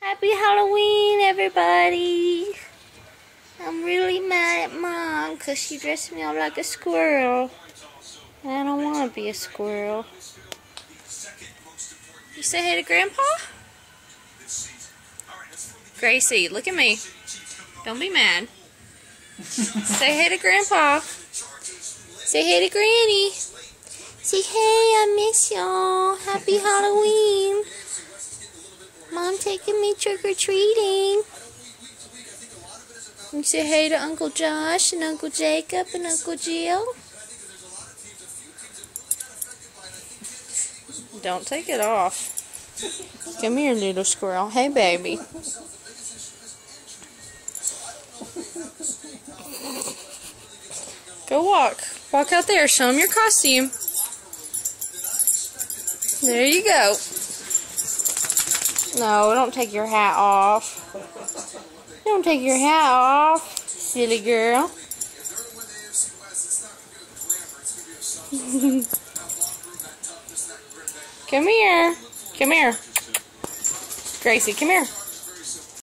Happy Halloween, everybody! I'm really mad at Mom because she dressed me up like a squirrel. And I don't want to be a squirrel. You say hey to Grandpa? Gracie, look at me. Don't be mad. Say hey to Grandpa. Say hey to Granny. Say hey, I miss y'all. Happy Halloween. Mom taking me trick-or-treating. You say hey to Uncle Josh and Uncle Jacob and Uncle Jill. Don't take it off. Come here, little squirrel. Hey, baby. Go walk. Walk out there. Show them your costume. There you go. No, don't take your hat off. Don't take your hat off, silly girl. Come here. Come here. Gracie, come here.